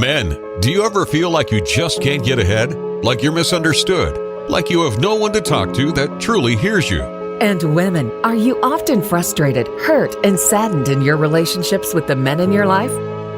Men, do you ever feel like you just can't get ahead? Like you're misunderstood? Like you have no one to talk to that truly hears you? And women, are you often frustrated, hurt, and saddened in your relationships with the men in your life?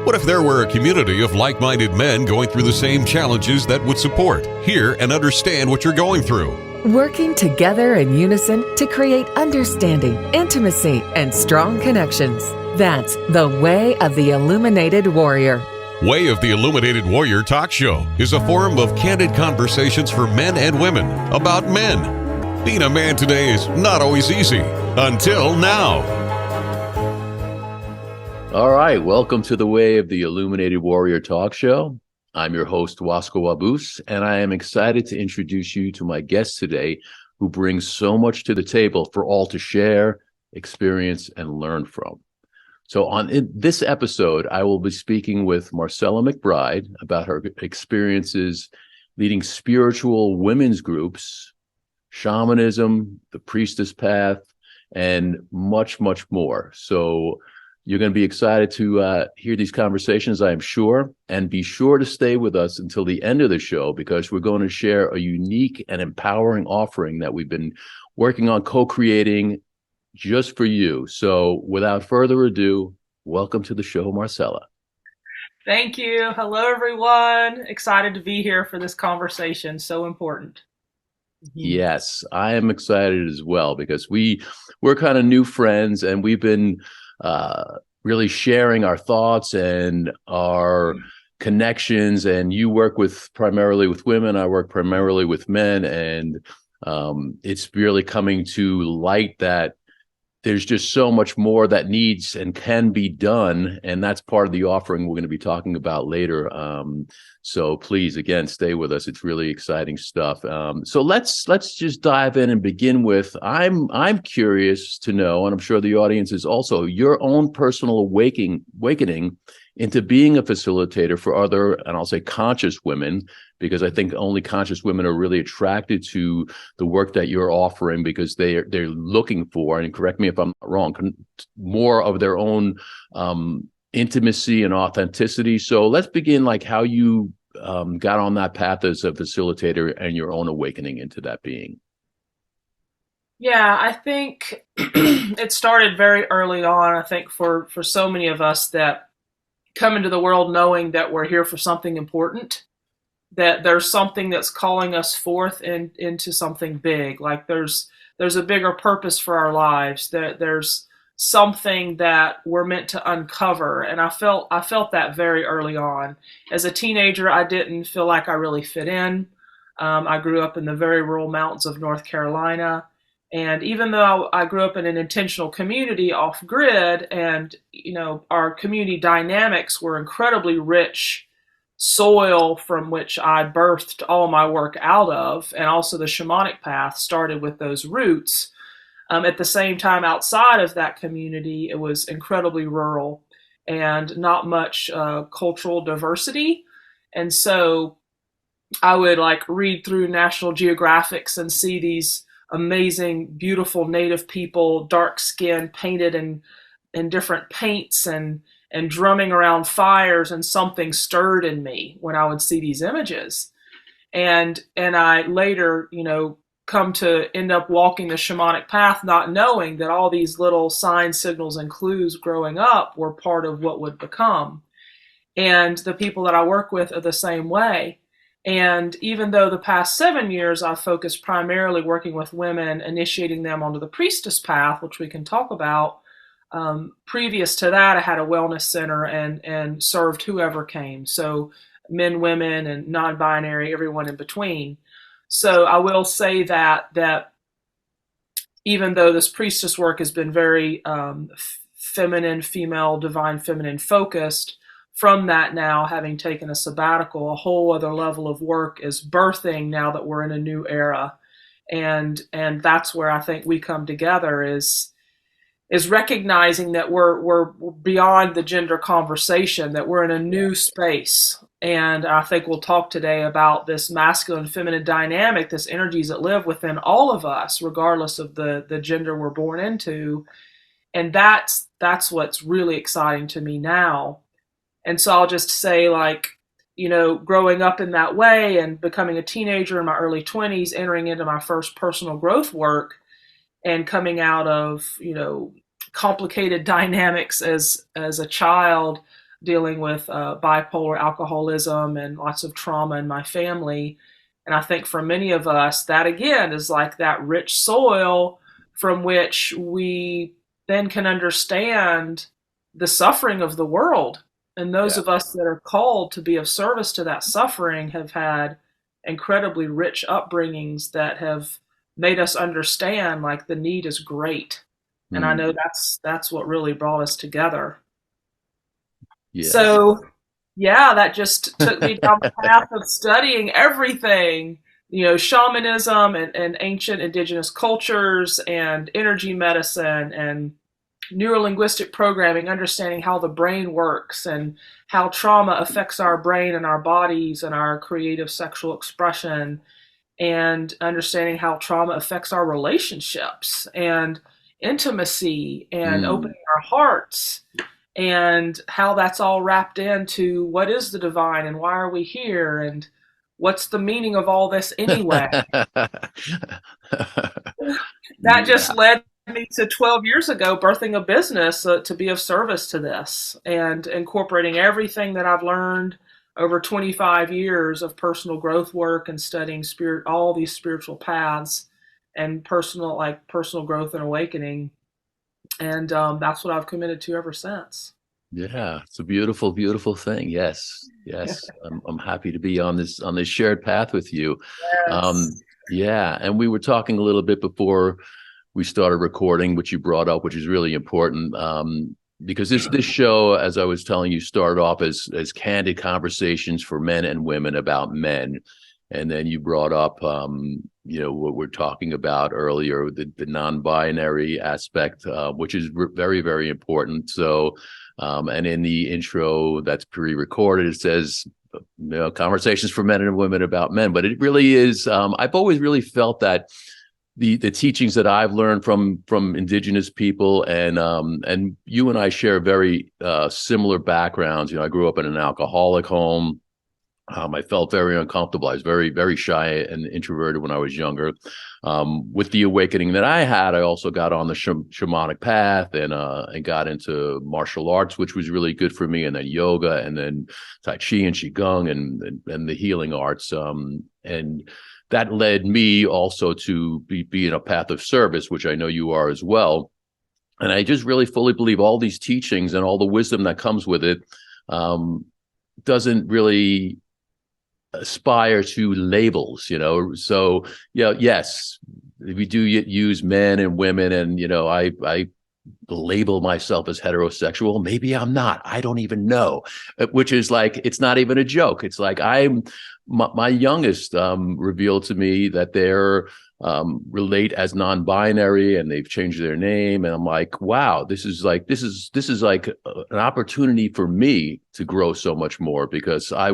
What if there were a community of like-minded men going through the same challenges that would support, hear, and understand what you're going through? Working together in unison to create understanding, intimacy, and strong connections. That's the Way of the Illuminated Warrior. Way of the Illuminated Warrior Talk Show is a forum of candid conversations for men and women about men. Being a man today is not always easy. Until now. All right, welcome to the Way of the Illuminated Warrior Talk Show. I'm your host, Waska, and I am excited to introduce you to my guest today, who brings so much to the table for all to share, experience, and learn from. So in this episode, I will be speaking with Marcela McBride about her experiences leading spiritual women's groups, shamanism, the Priestess Path, and much, much more. So you're going to be excited to hear these conversations, I am sure. And be sure to stay with us until the end of the show, because we're going to share a unique and empowering offering that we've been working on co-creating just for you. So without further ado, welcome to the show, Marcela. Thank you. Hello, everyone. Excited to be here for this conversation. So important. Yes, I am excited as well, because we're kind of new friends, and we've been really sharing our thoughts and our connections. And you work primarily with women. I work primarily with men. And it's really coming to light that there's just so much more that needs and can be done. And that's part of the offering we're going to be talking about later. So please, again, stay with us. It's really exciting stuff. So let's just dive in and begin with, I'm curious to know, and I'm sure the audience is also, your own personal awakening into being a facilitator for other, and I'll say conscious women, because I think only conscious women are really attracted to the work that you're offering, because they're looking for, and correct me if I'm wrong, more of their own intimacy and authenticity. So let's begin like how you got on that path as a facilitator and your own awakening into that being. Yeah, I think it started very early on. I think for so many of us that come into the world knowing that we're here for something important, that there's something that's calling us forth into something big. Like there's a bigger purpose for our lives, that there's something that we're meant to uncover. And I felt that very early on. As a teenager, I didn't feel like I really fit in. I grew up in the very rural mountains of North Carolina. And even though I grew up in an intentional community off grid, and, our community dynamics were incredibly rich soil from which I birthed all my work out of, and also the shamanic path started with those roots. At the same time, outside of that community, it was incredibly rural and not much cultural diversity. And so I would read through National Geographics and see these amazing, beautiful native people, dark skin, painted in different paints and drumming around fires, and something stirred in me when I would see these images. And I later, come to end up walking the shamanic path, not knowing that all these little signs, signals, and clues growing up were part of what would become. And the people that I work with are the same way. And even though the past 7 years I've focused primarily working with women, initiating them onto the Priestess Path, which we can talk about, previous to that I had a wellness center and served whoever came. So men, women, and non-binary, everyone in between. So I will say that even though this priestess work has been very feminine, female, divine feminine focused, from that now, having taken a sabbatical, a whole other level of work is birthing now that we're in a new era. And that's where I think we come together is recognizing that we're beyond the gender conversation, that we're in a new space. And I think we'll talk today about this masculine feminine dynamic, this energies that live within all of us, regardless of the gender we're born into. And that's what's really exciting to me now. And so I'll just say, growing up in that way and becoming a teenager in my early 20s, entering into my first personal growth work and coming out of, complicated dynamics as a child, dealing with bipolar alcoholism and lots of trauma in my family. And I think for many of us, that again is like that rich soil from which we then can understand the suffering of the world. And those of us that are called to be of service to that suffering have had incredibly rich upbringings that have made us understand like the need is great. And I know that's what really brought us together. Yeah. So, yeah, that just took me down the path of studying everything, shamanism and ancient indigenous cultures and energy medicine and neurolinguistic programming, understanding how the brain works and how trauma affects our brain and our bodies and our creative sexual expression, and understanding how trauma affects our relationships and intimacy and opening our hearts, and how that's all wrapped into what is the divine and why are we here and what's the meaning of all this anyway. That just led me to 12 years ago birthing a business to be of service to this and incorporating everything that I've learned over 25 years of personal growth work and studying all these spiritual paths and personal growth and awakening. And that's what I've committed to ever since. Yeah, it's a beautiful, beautiful thing. Yes. I'm happy to be on this shared path with you. Yes. Yeah, and we were talking a little bit before we started recording, which you brought up, which is really important, because this show, as I was telling you, started off as candid conversations for men and women about men. And then you brought up, what we're talking about earlier, the non-binary aspect, which is very, very important. So, and in the intro that's pre-recorded, it says, conversations for men and women about men. But it really is, I've always really felt that the teachings that I've learned from indigenous people, and you and I share very similar backgrounds. I grew up in an alcoholic home. I felt very uncomfortable. I was very, very shy and introverted when I was younger. With the awakening that I had, I also got on the shamanic path and got into martial arts, which was really good for me, and then yoga, and then Tai Chi and Qigong and the healing arts. And that led me also to be in a path of service, which I know you are as well. And I just really fully believe all these teachings and all the wisdom that comes with it doesn't really aspire to labels, So, yes, we do use men and women, and I label myself as heterosexual. Maybe I'm not. I don't even know. Which is like, it's not even a joke. It's like my youngest revealed to me that they're relate as non-binary, and they've changed their name, and I'm like, wow, this is like an opportunity for me to grow so much more, because I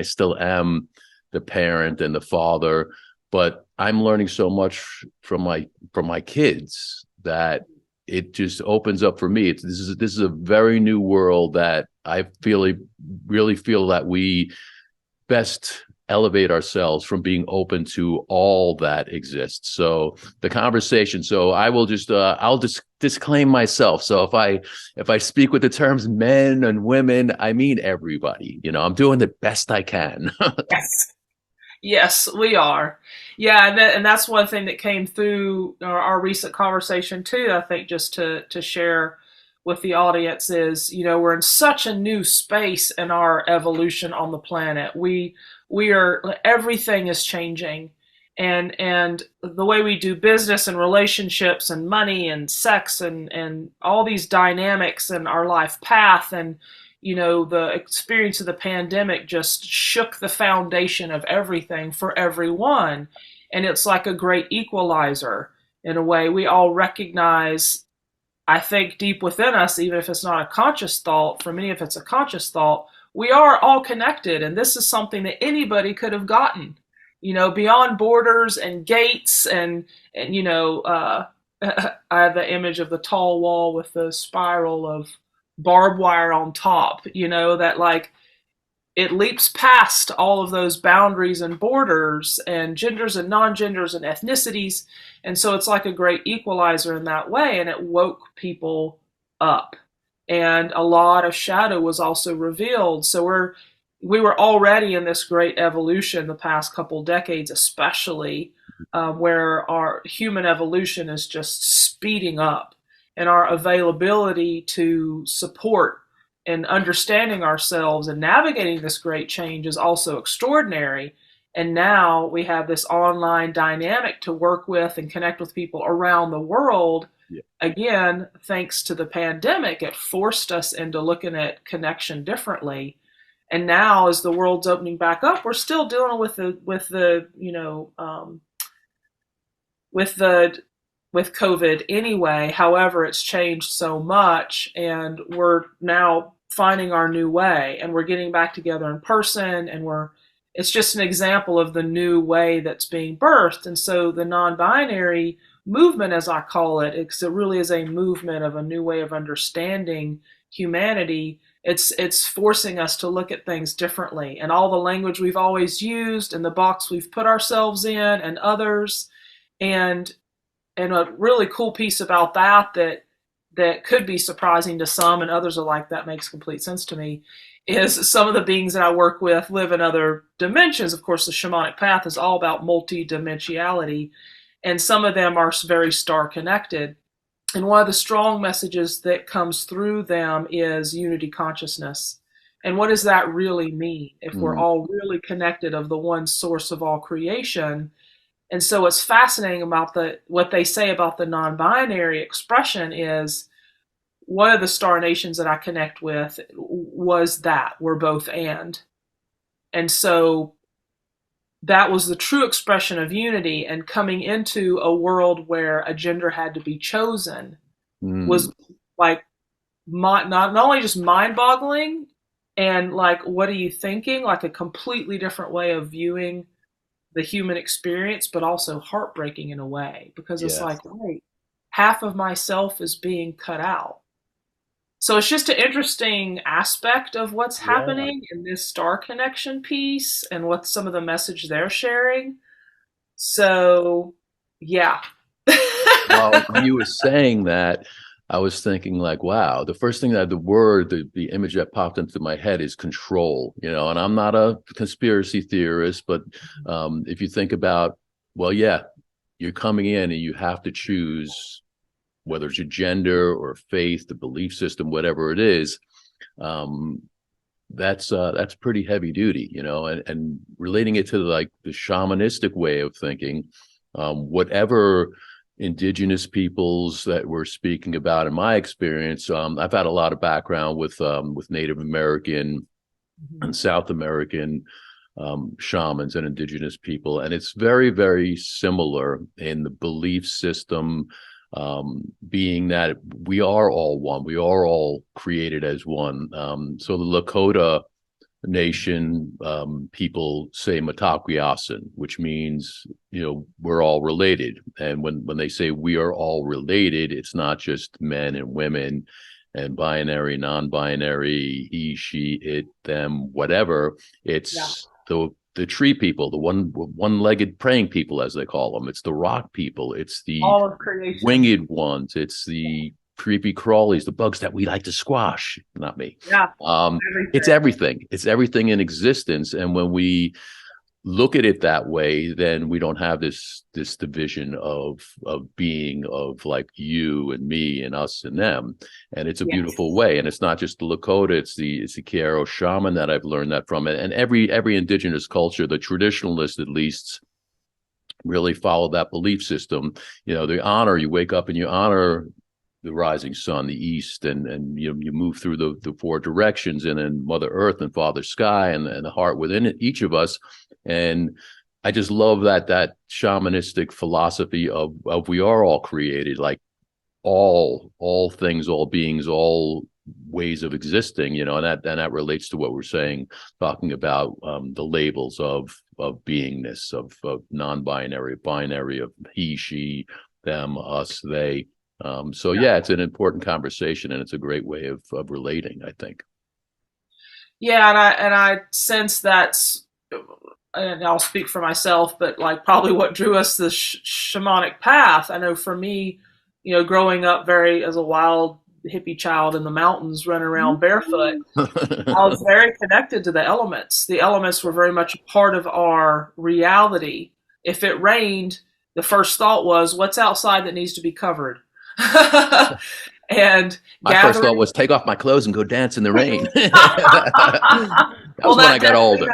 still am the parent and the father, but I'm learning so much from my kids that it just opens up for me. This is a very new world that I really feel that we best elevate ourselves from being open to all that exists. So the conversation. So I will just I'll just disclaim myself. So if I speak with the terms men and women, I mean everybody. I'm doing the best I can. Yes, we are. Yeah, and that's one thing that came through our recent conversation too. I think just to share with the audience is, we're in such a new space in our evolution on the planet. Everything is changing, and the way we do business and relationships and money and sex and all these dynamics in our life path, and the experience of the pandemic just shook the foundation of everything for everyone. And it's like a great equalizer in a way. We all recognize, I think, deep within us, even if it's not a conscious thought, for many if it's a conscious thought, we are all connected. And this is something that anybody could have gotten, beyond borders and gates and I have the image of the tall wall with the spiral of barbed wire on top, that like it leaps past all of those boundaries and borders and genders and non-genders and ethnicities. And so it's like a great equalizer in that way. And it woke people up. And a lot of shadow was also revealed. So we were already in this great evolution the past couple decades, especially where our human evolution is just speeding up, and our availability to support and understanding ourselves and navigating this great change is also extraordinary. And now we have this online dynamic to work with and connect with people around the world. Yeah. Again, thanks to the pandemic, it forced us into looking at connection differently. And now, as the world's opening back up, we're still dealing with COVID anyway. However, it's changed so much, and we're now finding our new way, and we're getting back together in person, and it's just an example of the new way that's being birthed. And so the non-binary movement, as I call it, because it really is a movement of a new way of understanding humanity. It's forcing us to look at things differently, and all the language we've always used and the box we've put ourselves in and others. And a really cool piece about that could be surprising to some, and others are like, that makes complete sense to me, is some of the beings that I work with live in other dimensions. Of course, the shamanic path is all about multi-dimensionality, and some of them are very star connected. And one of the strong messages that comes through them is unity consciousness. And what does that really mean if we're all really connected of the one source of all creation? And so what's fascinating about what they say about the non-binary expression is, one of the star nations that I connect with was that we're both and. And so that was the true expression of unity, and coming into a world where a gender had to be chosen was like not only just mind-boggling and like, what are you thinking? Like a completely different way of viewing the human experience, but also heartbreaking in a way, because it's like, wait, half of myself is being cut out. So it's just an interesting aspect of what's happening in this star connection piece and what some of the message they're sharing. So, yeah. Well, when you were saying that, I was thinking like, wow, the first thing that the image that popped into my head is control, and I'm not a conspiracy theorist, but if you think about, well, yeah, you're coming in and you have to choose whether it's your gender or faith, the belief system, whatever it is. That's pretty heavy duty, and relating it to like the shamanistic way of thinking, whatever indigenous peoples that we're speaking about, in my experience, I've had a lot of background with Native American and South American shamans and indigenous people, and it's very, very similar in the belief system, being that we are all one, we are all created as one. So the Lakota Nation people say Mataquiasan, which means we're all related. And when they say we are all related, it's not just men and women and binary, non-binary, he, she, it, them, whatever. It's the tree people, the one-legged praying people, as they call them. It's the rock people. It's the all of creation, winged ones. It's the creepy crawlies, the bugs that we like to squash. Not me. Yeah. It's everything. It's everything in existence. And when we look at it that way, then we don't have this division of being, of like you and me and us and them. And it's a beautiful way. And it's not just the Lakota, it's the Kiero shaman that I've learned that from. And every indigenous culture, the traditionalists at least, really follow that belief system. The honor, you wake up and you honor the rising sun, the east, and you move through the four directions, and then Mother Earth and Father Sky, and the heart within it, each of us. And I just love that shamanistic philosophy of we are all created, like all things, all beings, all ways of existing, and that relates to what we're saying, talking about the labels of beingness, of non-binary, binary, of he, she, them, us, they. It's an important conversation, and it's a great way of relating, I think. Yeah, and I sense that's, and I'll speak for myself, but like probably what drew us to the shamanic path. I know for me, growing up very as a wild hippie child in the mountains, running around barefoot, I was very connected to the elements. The elements were very much a part of our reality. If it rained, the first thought was, what's outside that needs to be covered? And My first thought was take off my clothes and go dance in the rain. That was well, when I got older.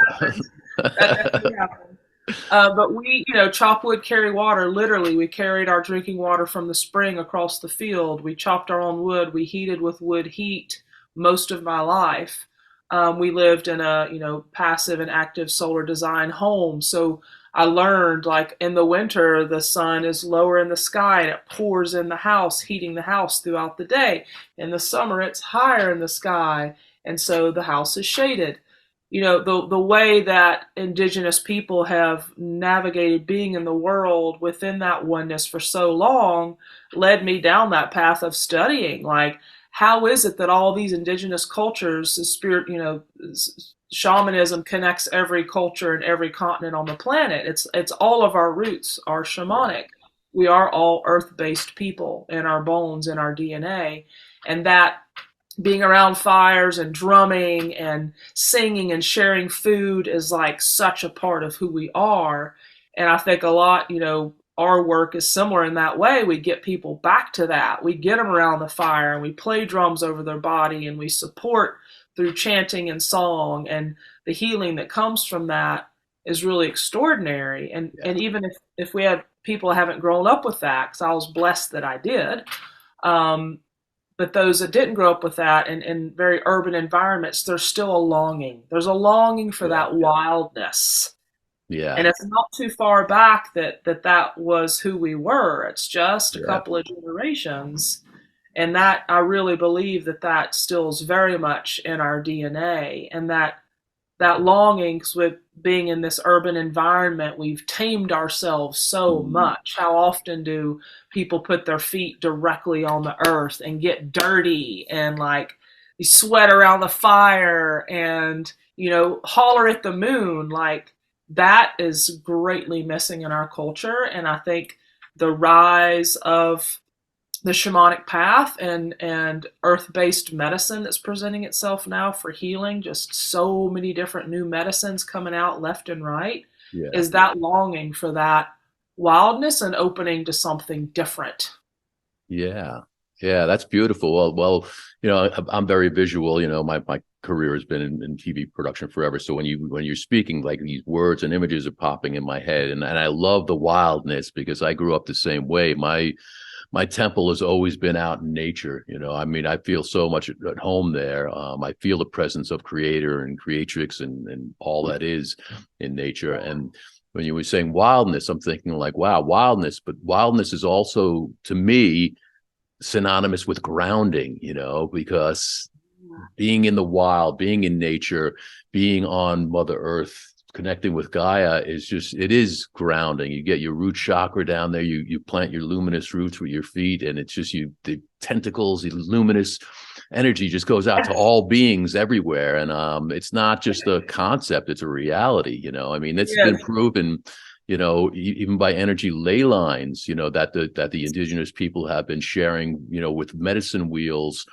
That definitely happened. But we, chop wood, carry water. Literally, we carried our drinking water from the spring across the field. We chopped our own wood. We heated with wood heat most of my life. We lived in a, passive and active solar design home. So I learned, like, in the winter, the sun is lower in the sky and it pours in the house, heating the house throughout the day. In the summer, it's higher in the sky, and so the house is shaded. The way that indigenous people have navigated being in the world within that oneness for so long led me down that path of studying, like, how is it that all these indigenous cultures, the spirit, shamanism connects every culture and every continent on the planet. It's all of our roots are shamanic. We are all earth-based people in our bones, in our DNA, and that being around fires and drumming and singing and sharing food is like such a part of who we are. And I think a lot, our work is similar in that way. We get people back to that. We get them around the fire and we play drums over their body and we support through chanting and song, and the healing that comes from that is really extraordinary. And even if we have people who haven't grown up with that, because I was blessed that I did, but those that didn't grow up with that in very urban environments, there's still a longing. There's a longing for that wildness. Yeah. And it's not too far back that was who we were. It's just a couple of generations. And that, I really believe that still is very much in our DNA, and that longing with being in this urban environment, we've tamed ourselves so much. How often do people put their feet directly on the earth and get dirty and like you sweat around the fire and, holler at the moon? Like, that is greatly missing in our culture. And I think the rise of the shamanic path and earth-based medicine that's presenting itself now for healing, just so many different new medicines coming out left and right, is that longing for that wildness and opening to something different. Yeah, that's beautiful. Well, I'm very visual. My career has been in TV production forever. So when you're speaking, like, these words and images are popping in my head, and I love the wildness because I grew up the same way. My temple has always been out in nature. I feel so much at home there. I feel the presence of creator and creatrix and all that is in nature. And when you were saying wildness, I'm thinking like, wow, wildness, but wildness is also, to me, synonymous with grounding, because being in the wild, being in nature, being on Mother Earth, connecting with Gaia it is grounding. You get your root chakra down there. You plant your luminous roots with your feet, and it's just the tentacles, the luminous energy just goes out to all beings everywhere. And it's not just a concept; it's a reality. It's been proven. Even by energy ley lines. That the indigenous people have been sharing. With medicine wheels,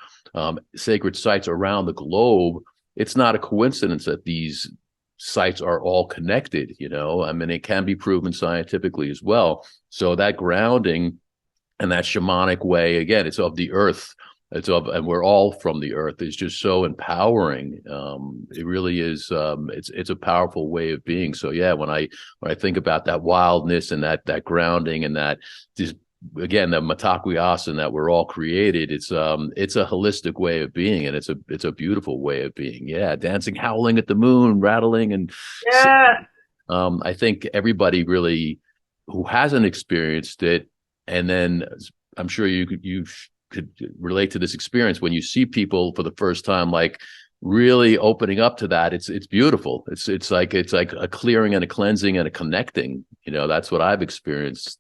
sacred sites around the globe. It's not a coincidence that these sites are all connected. It can be proven scientifically as well. So that grounding and that shamanic way, again, it's of the earth. And we're all from the earth, is just so empowering. It really is. It's a powerful way of being. So when I think about that wildness and that grounding and that just, again, the matakuyasan that we're all created, it's a holistic way of being, and it's a beautiful way of being. Dancing, howling at the moon, rattling, and I think everybody really who hasn't experienced it, and then I'm sure you could relate to this experience when you see people for the first time, like really opening up to that. It's beautiful. It's like a clearing and a cleansing and a connecting. That's what I've experienced.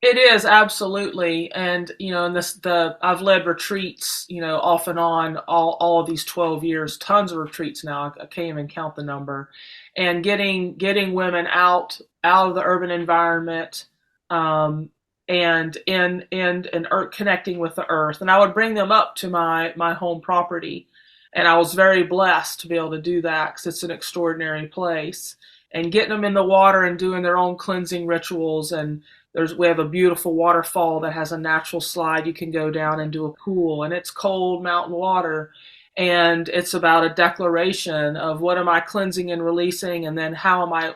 It is absolutely, and and I've led retreats, off and on all of these 12 years, tons of retreats now. I can't even count the number, and getting women out of the urban environment, and in earth, connecting with the earth, and I would bring them up to my home property, and I was very blessed to be able to do that because it's an extraordinary place, and getting them in the water and doing their own cleansing rituals. And we have a beautiful waterfall that has a natural slide you can go down and do a pool, and it's cold mountain water, and it's about a declaration of what am I cleansing and releasing, and then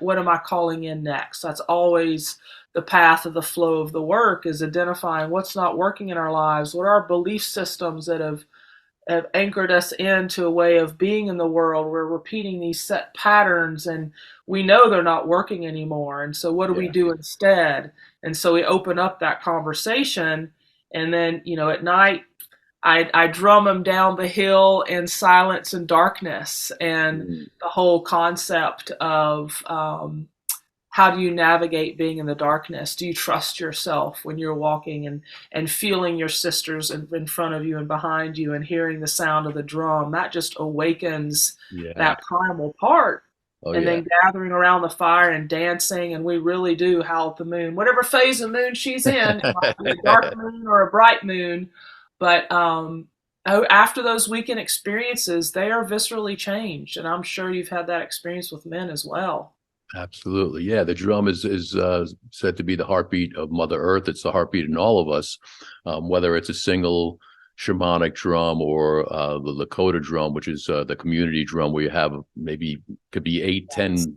what am I calling in next. That's always the path of the flow of the work, is identifying what's not working in our lives, what are our belief systems that have anchored us into a way of being in the world. We're repeating these set patterns, and we know they're not working anymore. And so what do we do instead? And so we open up that conversation, and then, at night, I drum them down the hill in silence and darkness, and the whole concept of, how do you navigate being in the darkness? Do you trust yourself when you're walking and feeling your sisters in front of you and behind you and hearing the sound of the drum? That just awakens that primal part. Then gathering around the fire and dancing, and we really do howl at the moon, whatever phase of moon she's in. It might be a dark moon or a bright moon. But after those weekend experiences, they are viscerally changed. And I'm sure you've had that experience with men as well. Absolutely. Yeah. The drum is said to be the heartbeat of Mother Earth. It's the heartbeat in all of us, whether it's a single shamanic drum or the Lakota drum, which is the community drum, where you have maybe could be 8, 10,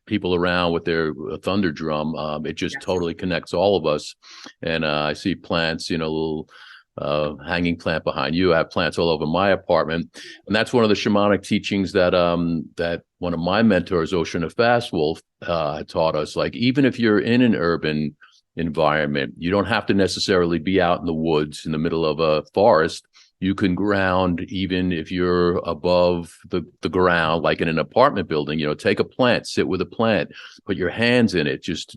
people around with their thunder drum. It just totally connects all of us. And I see plants, little hanging plant behind you. I have plants all over my apartment, and that's one of the shamanic teachings that that one of my mentors, Ocean of Fastwolf, taught us. Like, even if you're in an urban environment, you don't have to necessarily be out in the woods in the middle of a forest. You can ground even if you're above the ground, like in an apartment building. Take a plant, sit with a plant, put your hands in it, just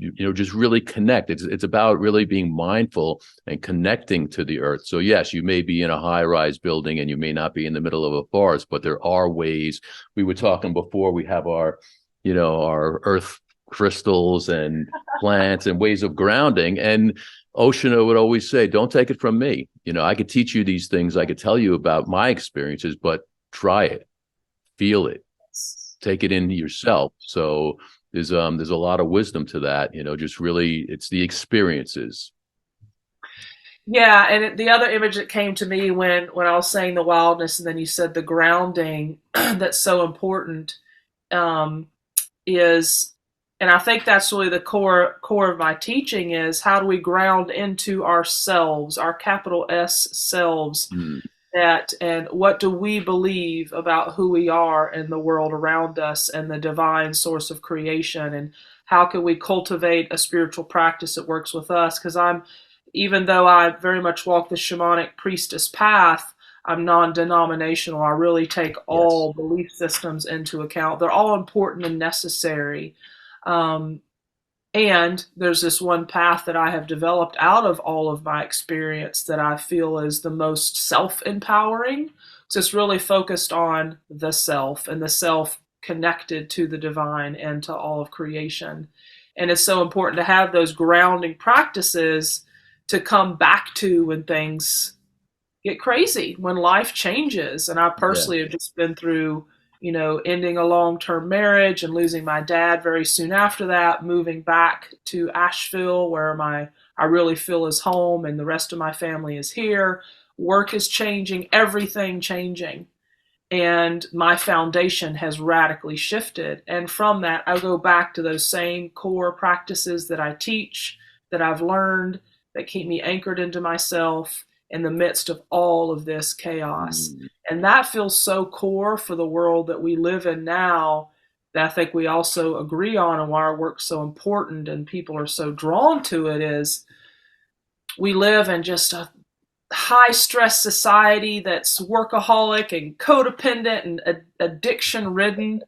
really connect. It's about really being mindful and connecting to the earth. So yes, you may be in a high-rise building and you may not be in the middle of a forest, but there are ways. We were talking before, we have our earth crystals and plants and ways of grounding. And Oshana would always say, don't take it from me. I could teach you these things. I could tell you about my experiences, but try it, feel it, take it into yourself. So there's a lot of wisdom to that, just really, it's the experiences. Yeah. And the other image that came to me when I was saying the wildness, and then you said the grounding that's so important, is, and I think that's really the core of my teaching, is how do we ground into ourselves, our capital S selves, and what do we believe about who we are in the world around us and the divine source of creation, and how can we cultivate a spiritual practice that works with us? Because even though I very much walk the shamanic priestess path, I'm non-denominational. I really take all belief systems into account. They're all important and necessary. And there's this one path that I have developed out of all of my experience that I feel is the most self-empowering. So it's really focused on the self, and the self connected to the divine and to all of creation. And it's so important to have those grounding practices to come back to when things get crazy, when life changes. And I personally have just been through, ending a long-term marriage and losing my dad very soon after that, moving back to Asheville, where I really feel is home, and the rest of my family is here. Work is changing, everything changing. And my foundation has radically shifted. And from that, I go back to those same core practices that I teach, that I've learned, that keep me anchored into myself in the midst of all of this chaos. And that feels so core for the world that we live in now, that I think we also agree on, and why our work's so important and people are so drawn to it, is we live in just a high stress society that's workaholic and codependent and addiction ridden.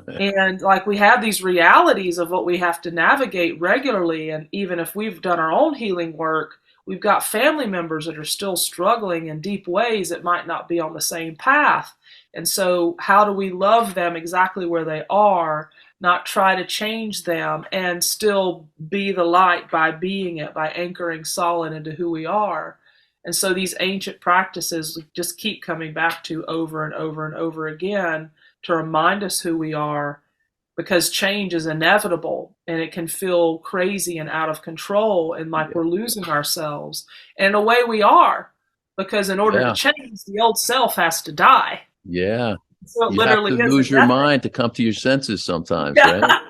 And like we have these realities of what we have to navigate regularly. And even if we've done our own healing work, we've got family members that are still struggling in deep ways that might not be on the same path. And so, how do we love them exactly where they are, not try to change them, and still be the light by being it, by anchoring solid into who we are? And so, these ancient practices just keep coming back to over and over and over again to remind us who we are, because change is inevitable and it can feel crazy and out of control and like we're losing ourselves. And in a way we are, because in order to change, the old self has to die. Yeah. So you have to lose your mind to come to your senses sometimes, right?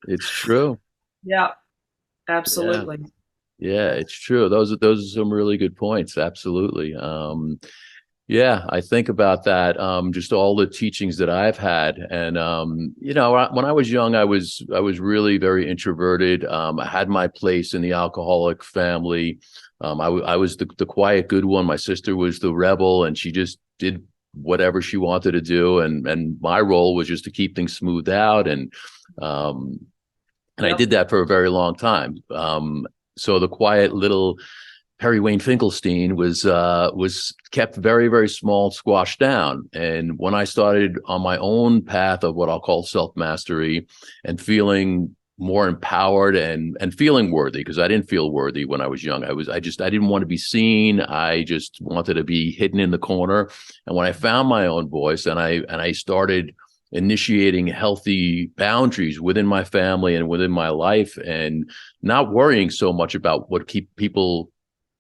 It's true. Yeah, absolutely. Yeah, it's true. Those are some really good points. Absolutely. Yeah, I think about that. Just all the teachings that I've had, and when I was young, I was really very introverted. I had my place in the alcoholic family. I was the quiet good one. My sister was the rebel, and she just did whatever she wanted to do, and my role was just to keep things smoothed out, and I did that for a very long time. So the quiet little Perry Wayne Finkelstein was kept very, very small, squashed down. And when I started on my own path of what I'll call self-mastery and feeling more empowered and feeling worthy, because I didn't feel worthy when I was young. I didn't want to be seen. I just wanted to be hidden in the corner. And when I found my own voice and I started initiating healthy boundaries within my family and within my life, and not worrying so much about what people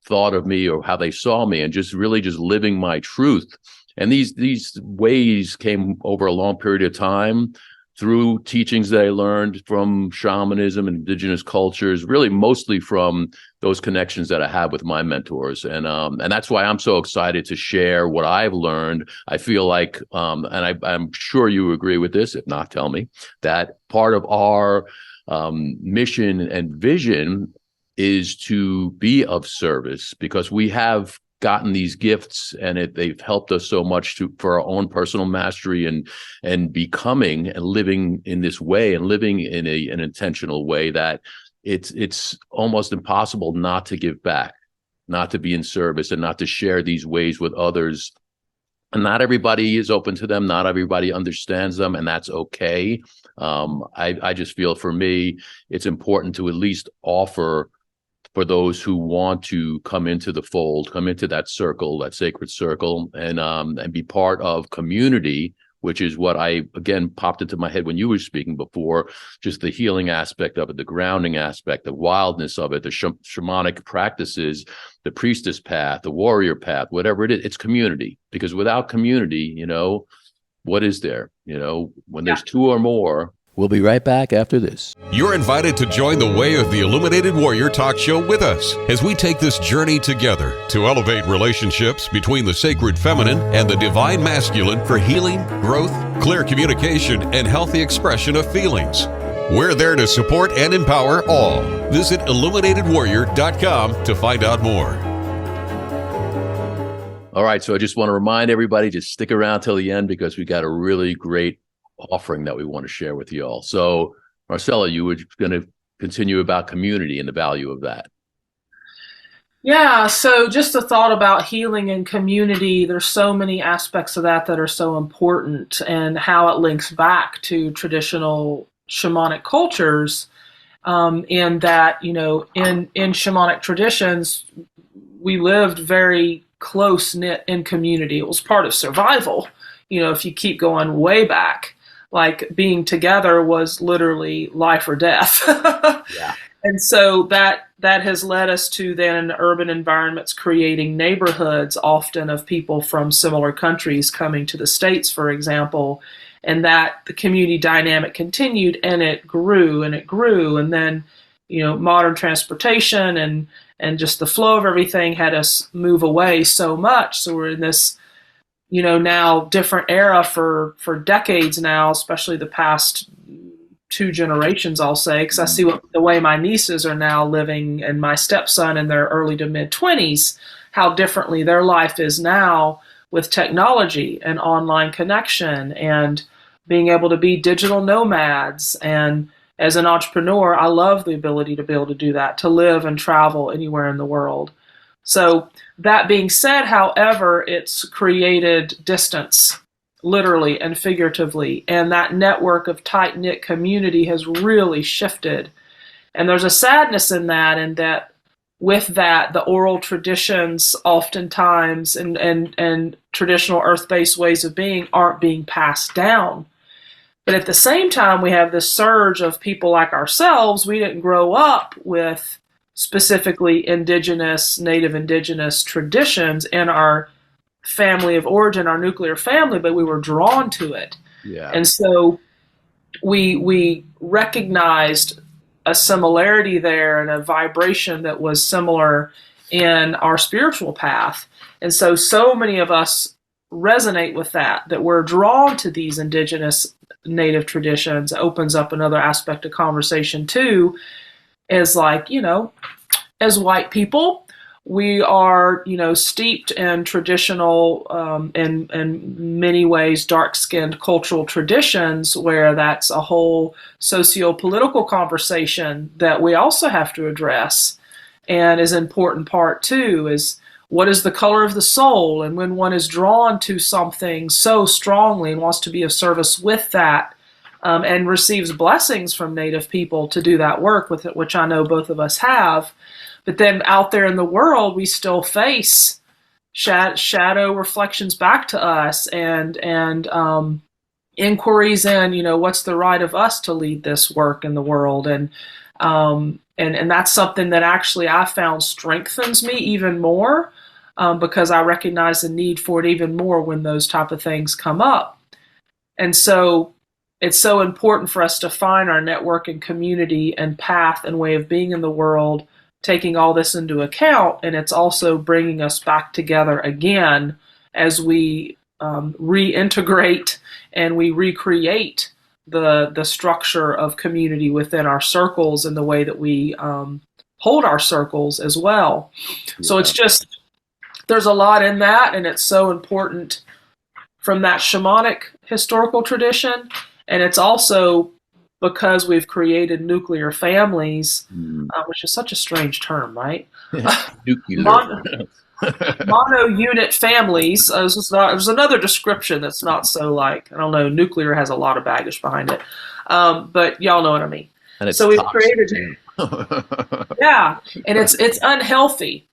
thought of me or how they saw me, and just really just living my truth. And these ways came over a long period of time through teachings that I learned from shamanism and indigenous cultures, really mostly from those connections that I have with my mentors. And that's why I'm so excited to share what I've learned. I feel like, I'm sure you agree with this, if not, tell me, that part of our mission and vision is to be of service, because we have gotten these gifts and they've helped us so much for our own personal mastery and becoming and living in this way and living in an intentional way that it's almost impossible not to give back, not to be in service, and not to share these ways with others. And not everybody is open to them. Not everybody understands them, and that's okay. I just feel, for me, it's important to at least offer for those who want to come into the fold, come into that circle, that sacred circle, and be part of community, which is what again popped into my head when you were speaking before, just the healing aspect of it, the grounding aspect, the wildness of it, the shamanic practices, the priestess path, the warrior path, whatever it is, it's community. Because without community, what is there? When there's two or more. We'll be right back after this. You're invited to join the Way of the Illuminated Warrior talk show with us as we take this journey together to elevate relationships between the sacred feminine and the divine masculine for healing, growth, clear communication, and healthy expression of feelings. We're there to support and empower all. Visit ILLUMINATEDWarrior.com to find out more. All right, so I just want to remind everybody to stick around till the end, because we got a really great offering that we want to share with you all. So, Marcela, you were going to continue about community and the value of that. Yeah, so just a thought about healing and community. There's so many aspects of that are so important, and how it links back to traditional shamanic cultures, in that, in shamanic traditions, we lived very close-knit in community. It was part of survival. If you keep going way back, like being together was literally life or death. Yeah. And so that has led us to then in urban environments creating neighborhoods, often of people from similar countries coming to the States, for example, and that the community dynamic continued, and it grew and it grew. And then, modern transportation and just the flow of everything had us move away so much. So we're in this now different era for decades now, especially the past 2 generations, I'll say, because I see the way my nieces are now living, and my stepson in their early to mid 20s, how differently their life is now, with technology and online connection and being able to be digital nomads. And as an entrepreneur, I love the ability to be able to do that, to live and travel anywhere in the world. So that being said, however, it's created distance, literally and figuratively. And that network of tight-knit community has really shifted. And there's a sadness in that with that, the oral traditions oftentimes and traditional earth-based ways of being aren't being passed down. But at the same time, we have this surge of people like ourselves. We didn't grow up with specifically native indigenous traditions in our family of origin, our nuclear family, but we were drawn to it. Yeah. And so we recognized a similarity there and a vibration that was similar in our spiritual path. And so many of us resonate with that we're drawn to these indigenous native traditions. It opens up another aspect of conversation too, is like, as white people, we are, steeped in traditional, in many ways, dark-skinned cultural traditions where that's a whole socio-political conversation that we also have to address, and is an important part too, is what is the color of the soul? And when one is drawn to something so strongly and wants to be of service with that, and receives blessings from Native people to do that work with it, which I know both of us have. But then out there in the world, we still face shadow reflections back to us and inquiries in, what's the right of us to lead this work in the world. And that's something that actually I found strengthens me even more, because I recognize the need for it even more when those type of things come up. And so it's so important for us to find our network and community and path and way of being in the world, taking all this into account. And it's also bringing us back together again as we reintegrate and we recreate the structure of community within our circles and the way that we hold our circles as well. Yeah. So it's just, there's a lot in that, and it's so important from that shamanic historical tradition. And it's also because we've created nuclear families, which is such a strange term, right? Mono-unit families. There's another description that's not so like, I don't know, nuclear has a lot of baggage behind it. But y'all know what I mean. And it's so we've created, yeah, and it's unhealthy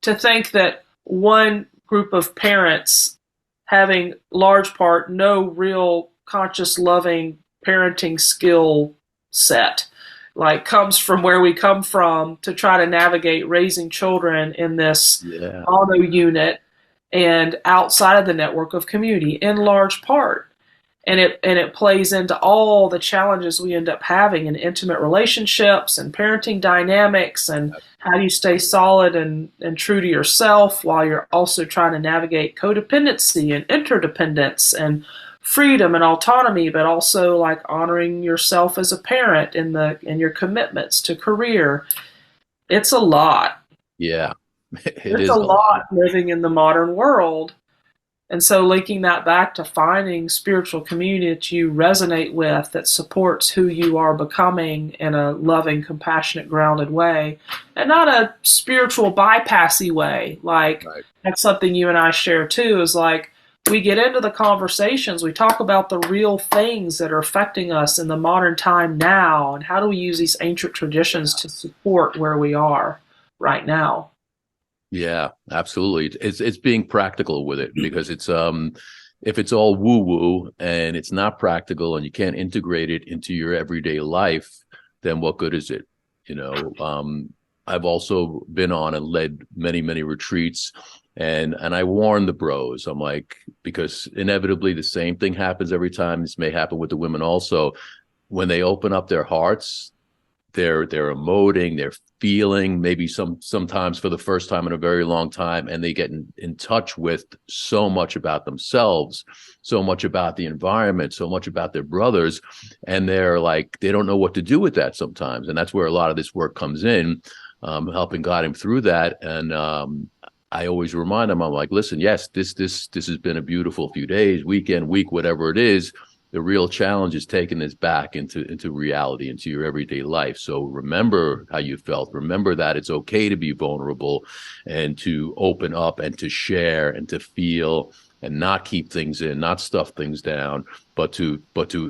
to think that one group of parents having large part no real conscious, loving parenting skill set, like comes from where we come from to try to navigate raising children in this auto unit and outside of the network of community in large part. And it plays into all the challenges we end up having in intimate relationships and parenting dynamics, and how do you stay solid and true to yourself while you're also trying to navigate codependency and interdependence and freedom and autonomy, but also like honoring yourself as a parent in your commitments to career. It's a lot. Yeah, it's a lot living in the modern world. And so linking that back to finding spiritual community that you resonate with, that supports who you are becoming in a loving, compassionate, grounded way, and not a spiritual bypassy way. Like, that's something you and I share too, is like, we get into the conversations, we talk about the real things that are affecting us in the modern time now, and how do we use these ancient traditions to support where we are right now. Yeah, absolutely. It's being practical with it, because it's if it's all woo woo and it's not practical and you can't integrate it into your everyday life, then what good is it? I've also been on and led many retreats, and I warn the bros. I'm like, because inevitably the same thing happens every time. This may happen with the women also. When they open up their hearts, they're emoting, they're feeling, maybe sometimes for the first time in a very long time, and they get in touch with so much about themselves, so much about the environment, so much about their brothers, and they're like, they don't know what to do with that sometimes. And that's where a lot of this work comes in, helping guide them through that. And I always remind them, I'm like, listen, yes, this has been a beautiful few days, weekend, week, whatever it is. The real challenge is taking this back into reality, into your everyday life. So remember how you felt. Remember that it's okay to be vulnerable and to open up and to share and to feel and not keep things in, not stuff things down, but to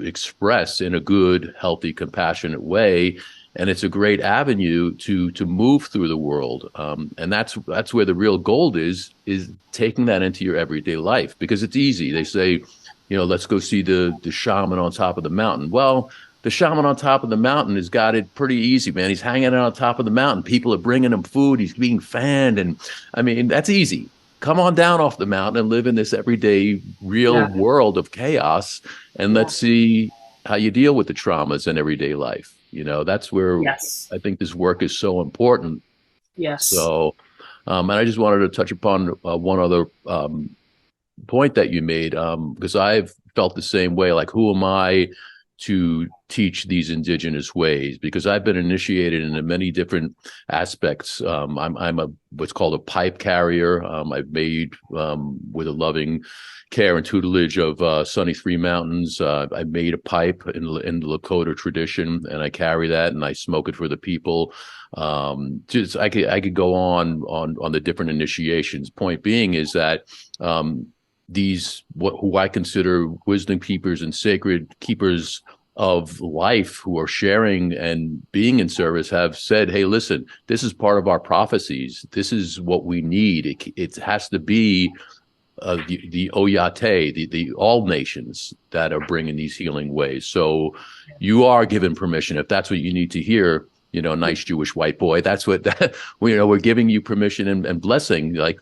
express in a good, healthy, compassionate way. And it's a great avenue to move through the world. And that's where the real gold is taking that into your everyday life, because it's easy. They say, let's go see the shaman on top of the mountain. Well, the shaman on top of the mountain has got it pretty easy, man. He's hanging out on top of the mountain. People are bringing him food. He's being fanned. And I mean, that's easy. Come on down off the mountain and live in this everyday real world of chaos. And let's see how you deal with the traumas in everyday life. That's where I think this work is so important. Yes. So, and I just wanted to touch upon one other point that you made, because I've felt the same way. Like, who am I to teach these indigenous ways? Because I've been initiated into many different aspects. I'm what's called a pipe carrier. I've made with a loving care and tutelage of Sunny Three Mountains. I made a pipe in the Lakota tradition, and I carry that and I smoke it for the people. I could go on the different initiations. Point being is that who I consider wisdom keepers and sacred keepers of life, who are sharing and being in service, have said, hey, listen, this is part of our prophecies. This is what we need. It has to be the Oyate, the all nations that are bringing these healing ways. So you are given permission, if that's what you need to hear, nice Jewish white boy. That's what we're giving you permission and blessing. Like,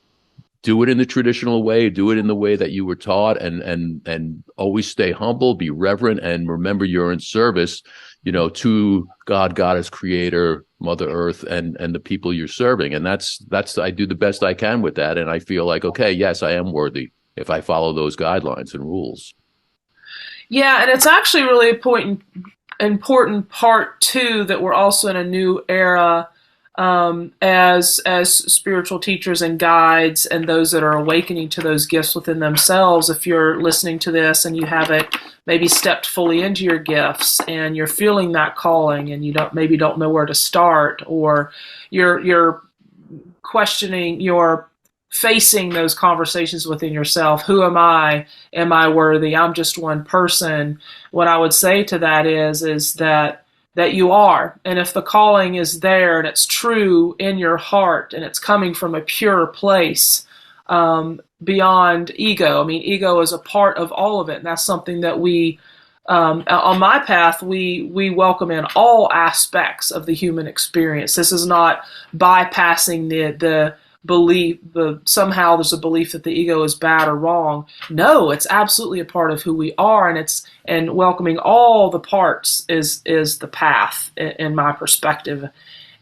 do it in the traditional way, do it in the way that you were taught, and always stay humble, be reverent, and remember you're in service, to God, Goddess, Creator, Mother Earth, and the people you're serving. And that's I do the best I can with that, and I feel like, okay, yes, I am worthy if I follow those guidelines and rules. Yeah, and it's actually really important part too that we're also in a new era. As spiritual teachers and guides, and those that are awakening to those gifts within themselves. If you're listening to this and you haven't maybe stepped fully into your gifts, and you're feeling that calling, and you don't know where to start, or you're questioning, you're facing those conversations within yourself. Who am I? Am I worthy? I'm just one person. What I would say to that is that you are. And if the calling is there and it's true in your heart and it's coming from a pure place, beyond ego. I mean, ego is a part of all of it. And that's something that we, on my path, we welcome in all aspects of the human experience. This is not bypassing the belief, somehow there's a belief that the ego is bad or wrong. No, it's absolutely a part of who we are, and welcoming all the parts is the path in my perspective.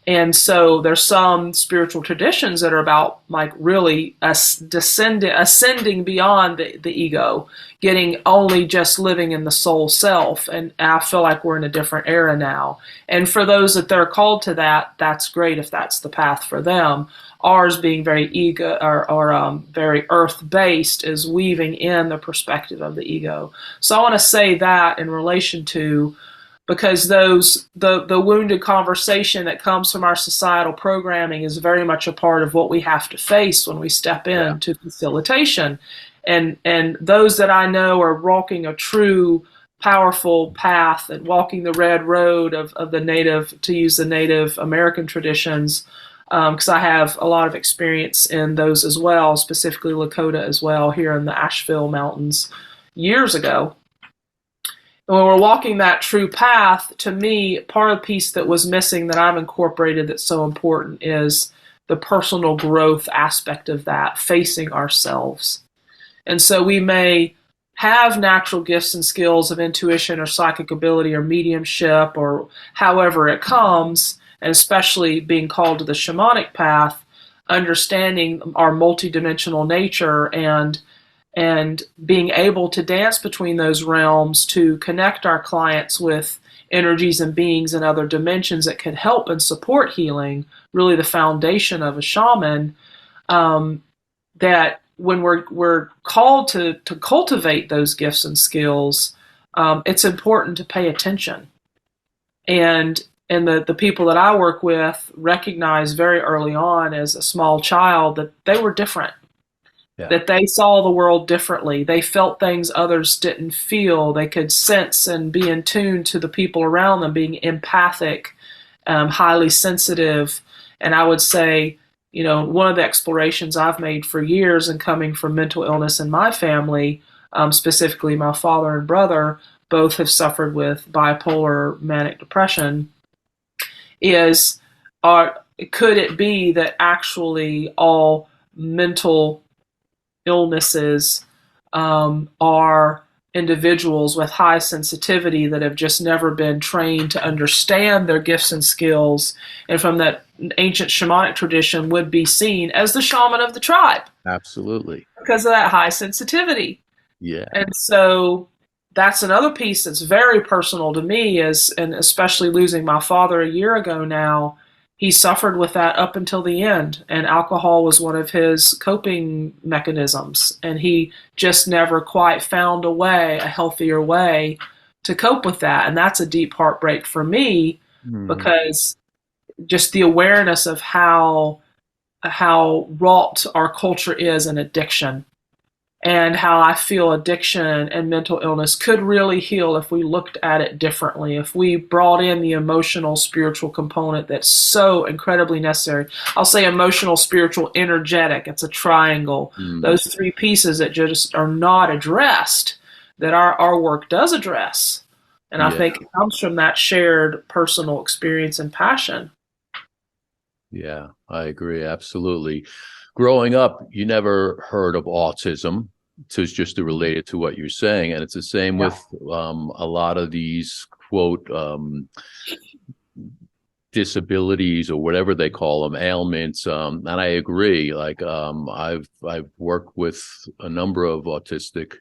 And so there's some spiritual traditions that are about like really ascending beyond the ego, getting only just living in the soul self. And I feel like we're in a different era now. And for those that they're called to that, that's great if that's the path for them. Ours being very ego or very earth-based is weaving in the perspective of the ego. So I want to say that in relation to, because the wounded conversation that comes from our societal programming is very much a part of what we have to face when we step into facilitation. And those that I know are walking a true, powerful path and walking the red road of the Native, to use the Native American traditions, because I have a lot of experience in those as well, specifically Lakota as well, here in the Asheville Mountains years ago. And when we're walking that true path, to me, part of the piece that was missing that I've incorporated that's so important is the personal growth aspect of that, facing ourselves. And so we may have natural gifts and skills of intuition or psychic ability or mediumship or however it comes, and especially being called to the shamanic path, understanding our multidimensional nature and being able to dance between those realms to connect our clients with energies and beings in other dimensions that could help and support healing, really the foundation of a shaman. that when we're called to cultivate those gifts and skills, it's important to pay attention. And the people that I work with recognize very early on as a small child that they were different, that they saw the world differently. They felt things others didn't feel. They could sense and be in tune to the people around them, being empathic, highly sensitive. And I would say, one of the explorations I've made for years, and coming from mental illness in my family, specifically my father and brother, both have suffered with bipolar manic depression, is could it be that actually all mental illnesses are individuals with high sensitivity that have just never been trained to understand their gifts and skills, and from that ancient shamanic tradition would be seen as the shaman of the tribe? Absolutely. Because of that high sensitivity. Yeah. And so that's another piece that's very personal to me, and especially losing my father a year ago now. He suffered with that up until the end, and alcohol was one of his coping mechanisms, and he just never quite found a healthier way to cope with that. And that's a deep heartbreak for me, because just the awareness of how wrought our culture is in addiction, and how I feel addiction and mental illness could really heal if we looked at it differently, if we brought in the emotional, spiritual component that's so incredibly necessary. I'll say emotional, spiritual, energetic. It's a triangle. Those three pieces that just are not addressed, that our work does address. And I think it comes from that shared personal experience and passion. Yeah, I agree. Absolutely. Growing up, you never heard of autism, just to relate it to what you're saying. And it's the same with a lot of these, quote, disabilities or whatever they call them, ailments. And I agree. Like, I've worked with a number of autistic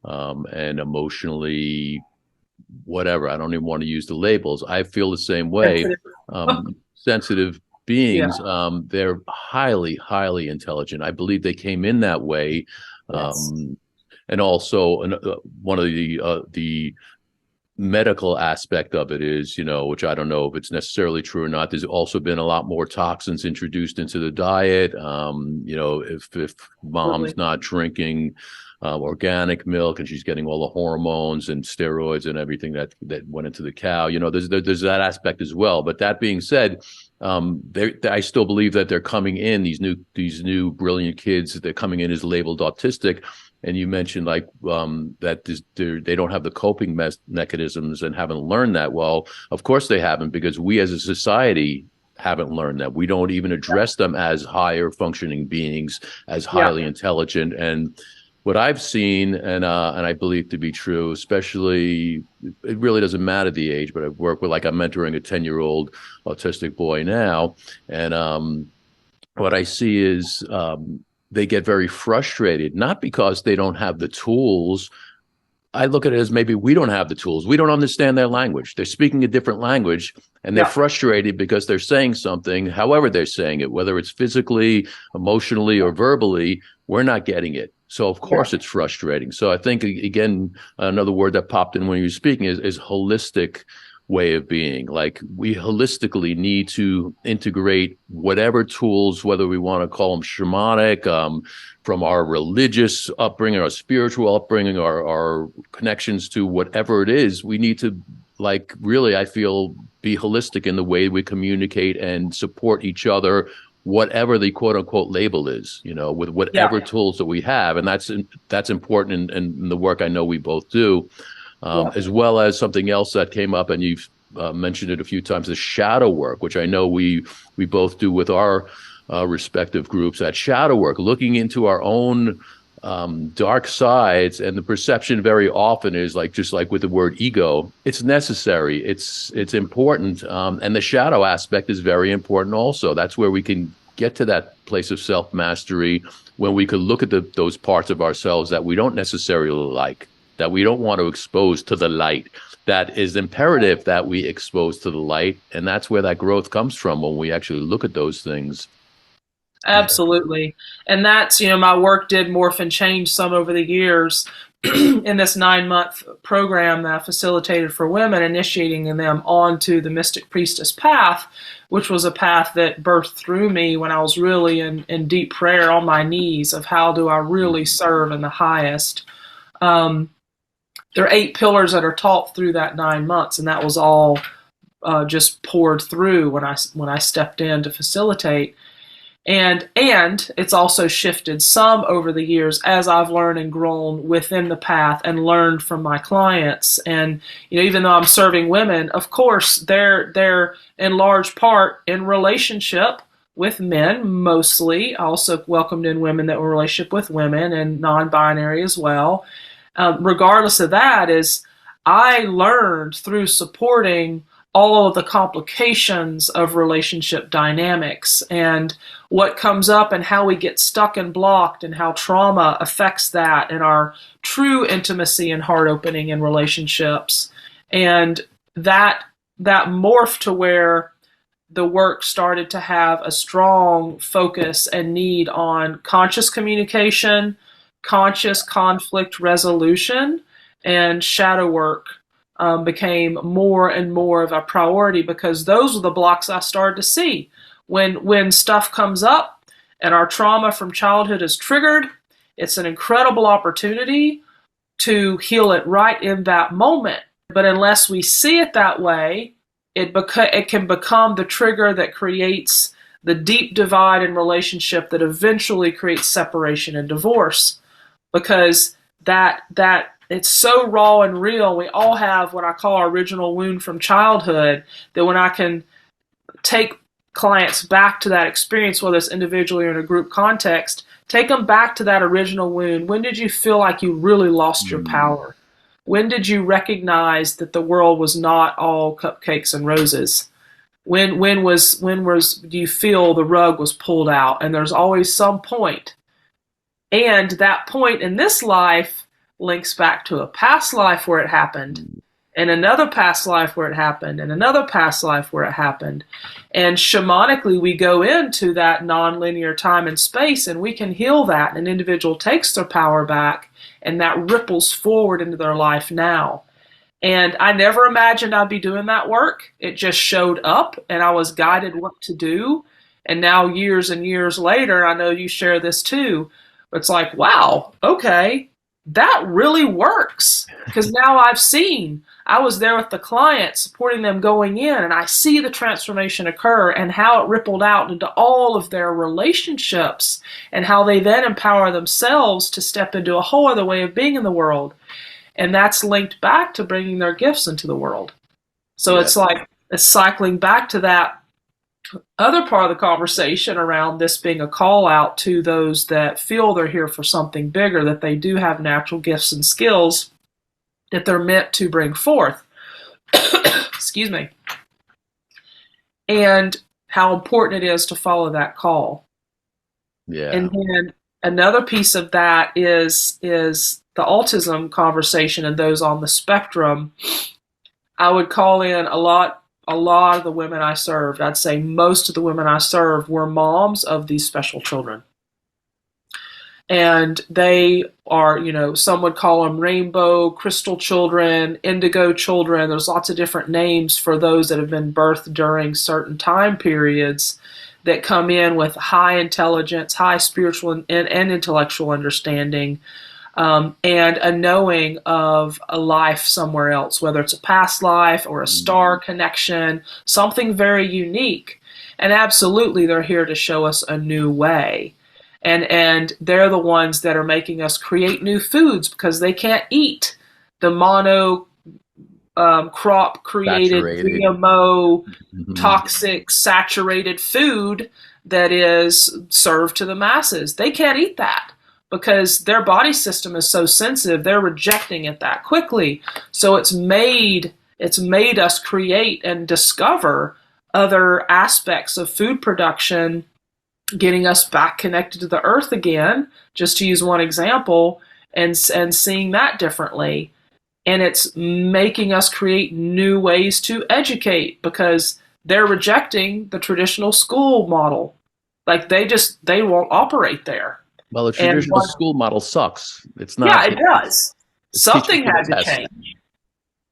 and emotionally, whatever. I don't even want to use the labels. I feel the same way. Sensitive beings. They're highly, highly intelligent. I believe they came in that way. And also one of the medical aspect of it is, which I don't know if it's necessarily true or not, there's also been a lot more toxins introduced into the diet. If mom's not drinking organic milk and she's getting all the hormones and steroids and everything that went into the cow, there's that aspect as well. But that being said, I still believe that they're coming in, these new brilliant kids, they're coming in as labeled autistic. And you mentioned that they don't have the coping mechanisms and haven't learned that. Well, of course they haven't, because we as a society haven't learned that. We don't even address them as higher functioning beings, as highly intelligent. And what I've seen, and I believe to be true, especially, it really doesn't matter the age, but I've worked with, I'm mentoring a 10-year-old autistic boy now, and what I see is they get very frustrated, not because they don't have the tools. I look at it as maybe we don't have the tools. We don't understand their language. They're speaking a different language, and they're frustrated because they're saying something, however they're saying it, whether it's physically, emotionally, or verbally, we're not getting it. So, of course, it's frustrating. So I think, again, another word that popped in when you were speaking is holistic way of being. Like, we holistically need to integrate whatever tools, whether we want to call them shamanic, from our religious upbringing, our spiritual upbringing, our connections to whatever it is. We need to, really, I feel, be holistic in the way we communicate and support each other, whatever the quote unquote label is, with whatever tools that we have. And that's important in the work I know we both do, as well as something else that came up, and you've mentioned it a few times, the shadow work, which I know we both do with our respective groups. That shadow work, looking into our own dark sides, and the perception very often is just like with the word ego, it's necessary, it's important, and the shadow aspect is very important also. That's where we can get to that place of self-mastery, when we could look at those parts of ourselves that we don't necessarily like, that we don't want to expose to the light, that is imperative that we expose to the light. And that's where that growth comes from, when we actually look at those things. Absolutely. And that's, my work did morph and change some over the years in this 9-month program that I facilitated for women, initiating them onto the Mystic Priestess Path, which was a path that birthed through me when I was really in deep prayer on my knees of how do I really serve in the highest. There are 8 pillars that are taught through that 9 months, and that was all just poured through when I stepped in to facilitate. And it's also shifted some over the years as I've learned and grown within the path and learned from my clients. And even though I'm serving women, of course, they're in large part in relationship with men mostly. I also welcomed in women that were in relationship with women and non-binary as well. Regardless of that, is I learned through supporting all of the complications of relationship dynamics and what comes up and how we get stuck and blocked and how trauma affects that and our true intimacy and heart opening in relationships. And that morphed to where the work started to have a strong focus and need on conscious communication, conscious conflict resolution, and shadow work became more and more of a priority, because those are the blocks I started to see. When stuff comes up and our trauma from childhood is triggered, it's an incredible opportunity to heal it right in that moment. But unless we see it that way, it can become the trigger that creates the deep divide in relationship that eventually creates separation and divorce. Because that it's so raw and real. We all have what I call our original wound from childhood, that when I can take clients back to that experience, whether it's individually or in a group context, take them back to that original wound. When did you feel like you really lost your power? When did you recognize that the world was not all cupcakes and roses? When do you feel the rug was pulled out? And there's always some point. And that point in this life links back to a past life where it happened, and another past life where it happened, and another past life where it happened. And shamanically, we go into that nonlinear time and space, and we can heal that. And an individual takes their power back, and that ripples forward into their life now. And I never imagined I'd be doing that work. It just showed up, and I was guided what to do. And now, years and years later, I know you share this too, it's like, wow, okay, that really works. Because now I was there with the client, supporting them going in, and I see the transformation occur and how it rippled out into all of their relationships and how they then empower themselves to step into a whole other way of being in the world. And that's linked back to bringing their gifts into the world. So It's like it's cycling back to that other part of the conversation around this being a call out to those that feel they're here for something bigger, that they do have natural gifts and skills that they're meant to bring forth. Excuse me. And how important it is to follow that call. Yeah. And then another piece of that is the autism conversation and those on the spectrum. I would call in a lot of the women I served. I'd say most of the women I served were moms of these special children. And they are, some would call them rainbow, crystal children, indigo children. There's lots of different names for those that have been birthed during certain time periods that come in with high intelligence, high spiritual and intellectual understanding, and a knowing of a life somewhere else, whether it's a past life or a star connection, something very unique. And absolutely, they're here to show us a new way. And they're the ones that are making us create new foods, because they can't eat the mono crop created GMO toxic saturated food that is served to the masses. They can't eat that, because their body system is so sensitive, they're rejecting it that quickly. So it's made us create and discover other aspects of food production, getting us back connected to the earth again, just to use one example, and seeing that differently. And it's making us create new ways to educate, because they're rejecting the traditional school model. Like they won't operate there. Well, the traditional school model sucks. It's not. Yeah, it does. Something had to change.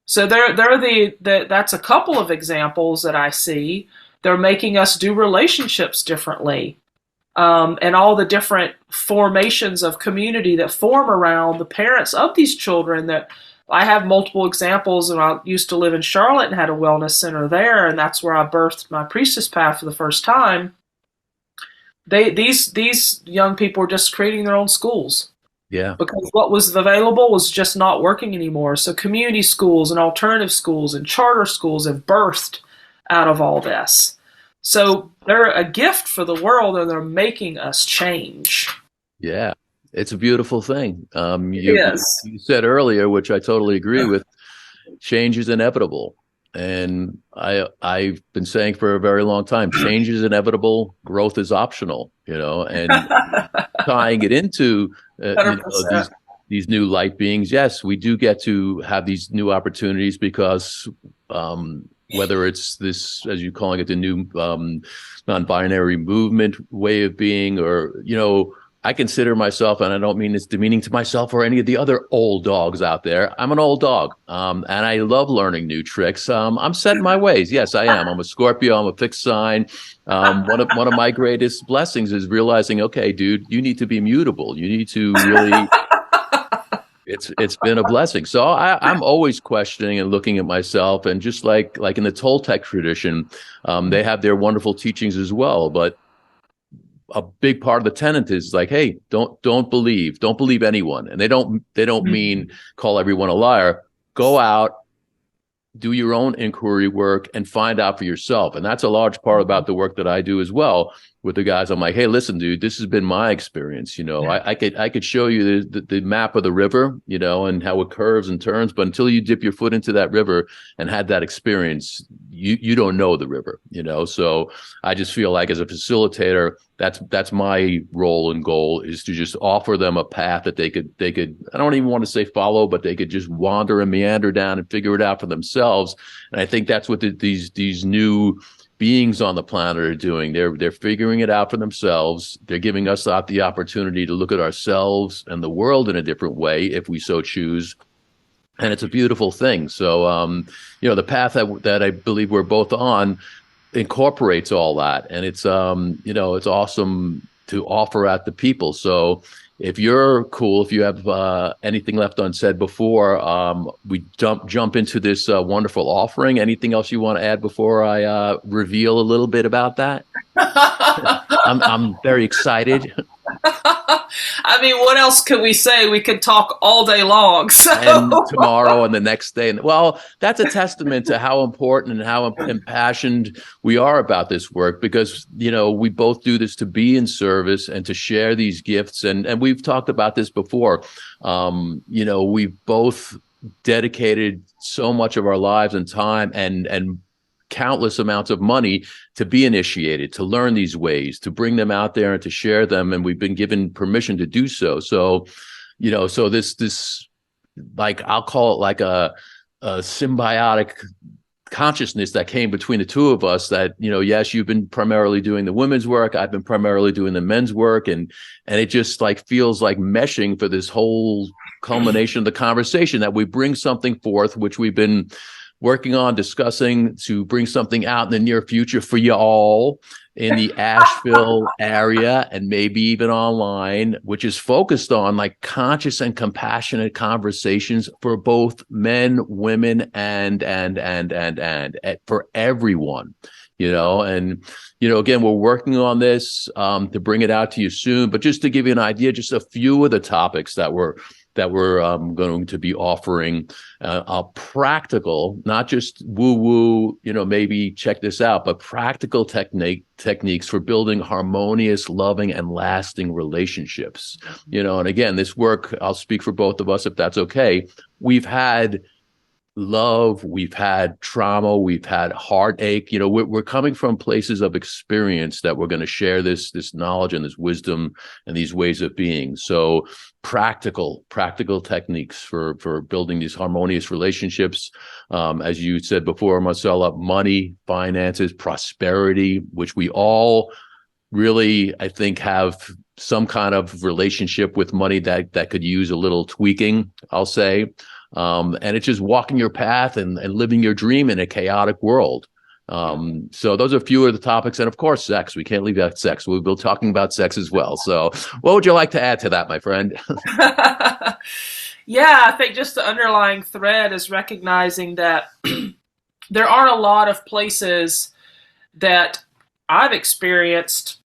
So that's a couple of examples that I see. They're making us do relationships differently. And all the different formations of community that form around the parents of these children. That I have multiple examples, and I used to live in Charlotte and had a wellness center there, and that's where I birthed my Priestess Path for the first time. These young people were just creating their own schools. Yeah. Because what was available was just not working anymore. So community schools and alternative schools and charter schools have birthed out of all this. So they're a gift for the world, and they're making us change. Yeah, it's a beautiful thing. Yes. You said earlier, which I totally agree with, change is inevitable. And I've been saying for a very long time, change is inevitable, growth is optional, and tying it into these new light beings. Yes, we do get to have these new opportunities because whether it's this, as you're calling it, the new non-binary movement way of being, or, I consider myself, and I don't mean this demeaning to myself or any of the other old dogs out there. I'm an old dog, and I love learning new tricks. I'm set in my ways. Yes, I am. I'm a Scorpio. I'm a fixed sign. One of my greatest blessings is realizing, okay, dude, you need to be mutable. You need to really. It's been a blessing. So I'm always questioning and looking at myself, and just like in the Toltec tradition, they have their wonderful teachings as well, but a big part of the tenet is like, hey, don't believe anyone. And they don't mean call everyone a liar. Go out, do your own inquiry work, and find out for yourself. And that's a large part about the work that I do as well with the guys. I'm like, hey, listen, dude, this has been my experience. I could show you the map of the river, and how it curves and turns, but until you dip your foot into that river and had that experience, you don't know the river, So I just feel like as a facilitator, that's my role and goal, is to just offer them a path that they could, I don't even want to say follow, but they could just wander and meander down and figure it out for themselves. And I think that's what these new beings on the planet are doing. They're figuring it out for themselves. They're giving us the opportunity to look at ourselves and the world in a different way, if we so choose. And it's a beautiful thing. So, the path that I believe we're both on incorporates all that. And it's, it's awesome to offer at the people. So if you're cool, if you have anything left unsaid before we jump into this wonderful offering, anything else you want to add before I reveal a little bit about that? I'm very excited. I mean, what else could we say? We could talk all day long. So. And tomorrow and the next day. Well, that's a testament to how important and how impassioned we are about this work, because, we both do this to be in service and to share these gifts. And we've talked about this before. We've both dedicated so much of our lives and time and countless amounts of money to be initiated, to learn these ways, to bring them out there and to share them. And we've been given permission to do so. So, so this, like, I'll call it like a symbiotic consciousness that came between the two of us, that, yes, you've been primarily doing the women's work. I've been primarily doing the men's work. And it just like feels like meshing for this whole culmination of the conversation, that we bring something forth, which we've been working on, discussing, to bring something out in the near future for you all in the Asheville area, and maybe even online, which is focused on like conscious and compassionate conversations for both men, women, and for everyone, and, again, we're working on this to bring it out to you soon. But just to give you an idea, just a few of the topics that we're going to be offering, practical, not just woo-woo, maybe check this out, but practical techniques for building harmonious, loving, and lasting relationships. And again, this work, I'll speak for both of us, if that's okay. We've had love, we've had trauma, we've had heartache. We're coming from places of experience that we're going to share this knowledge and this wisdom and these ways of being. So practical techniques for building these harmonious relationships. As you said before, Marcela, money, finances, prosperity, which we all really, I think, have some kind of relationship with money that could use a little tweaking, I'll say. And it's just walking your path and living your dream in a chaotic world. So those are a few of the topics. And of course, sex. We can't leave out sex. We'll be talking about sex as well. So what would you like to add to that, my friend? Yeah, I think just the underlying thread is recognizing that there aren't a lot of places that I've experienced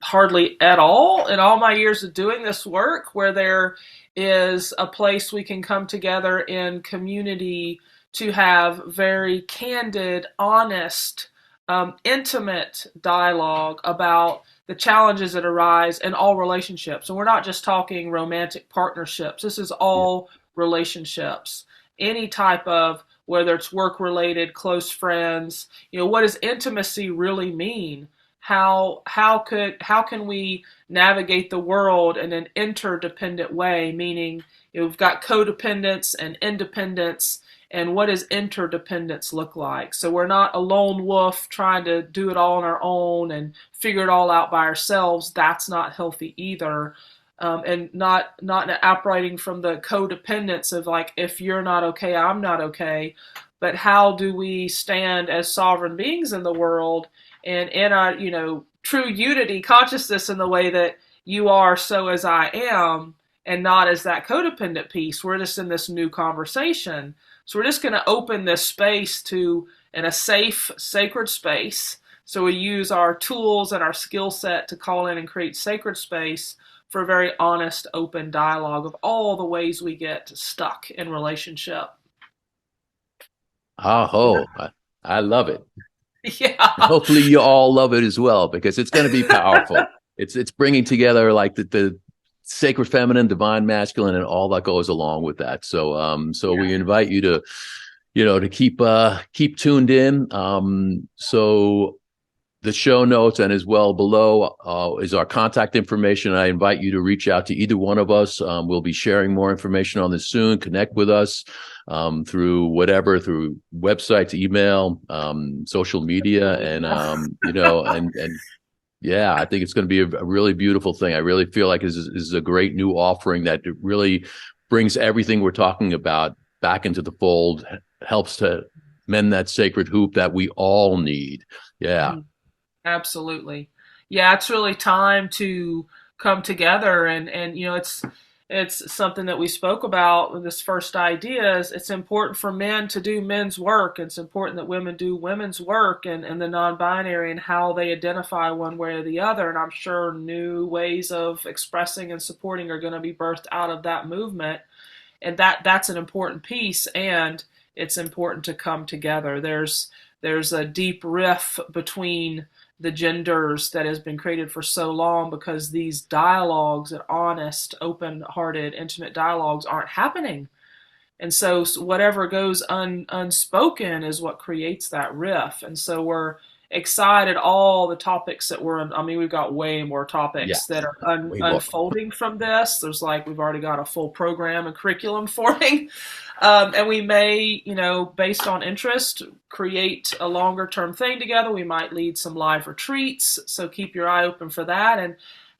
hardly at all in all my years of doing this work where there is a place we can come together in community to have very candid, honest, intimate dialogue about the challenges that arise in all relationships. And we're not just talking romantic partnerships. This is all relationships. Any type of, whether it's work-related, close friends, what does intimacy really mean? How can we navigate the world in an interdependent way? Meaning, we've got codependence and independence, and what does interdependence look like? So we're not a lone wolf trying to do it all on our own and figure it all out by ourselves. That's not healthy either. And not operating from the codependence of like, if you're not okay, I'm not okay. But how do we stand as sovereign beings in the world and in our, true unity consciousness in the way that you are so as I am, and not as that codependent piece? We're just in this new conversation. So we're just going to open this space in a safe, sacred space. So we use our tools and our skill set to call in and create sacred space for a very honest, open dialogue of all the ways we get stuck in relationship. Oh, I love it. Yeah. Hopefully you all love it as well, because it's going to be powerful. It's bringing together like the sacred feminine, divine masculine, and all that goes along with that. So we invite you to keep tuned in. So the show notes and as well below is our contact information. I invite you to reach out to either one of us. We'll be sharing more information on this soon. Connect with us through websites, email, social media, and yeah, I think it's going to be a really beautiful thing. I really feel like this is a great new offering that really brings everything we're talking about back into the fold, helps to mend that sacred hoop that we all need. Yeah. Absolutely. Yeah, it's really time to come together and it's something that we spoke about with this first idea. Is it's important for men to do men's work. It's important that women do women's work and the non-binary and how they identify one way or the other. And I'm sure new ways of expressing and supporting are going to be birthed out of that movement. And that's an important piece. And it's important to come together. There's a deep rift between the genders that has been created for so long because these dialogues and honest, open-hearted, intimate dialogues aren't happening. And so whatever goes unspoken is what creates that rift. And so we're excited all the topics that we've got way more topics that are unfolding from this. There's we've already got a full program and curriculum forming. And we may, based on interest, create a longer term thing together. We might lead some live retreats. So keep your eye open for that. And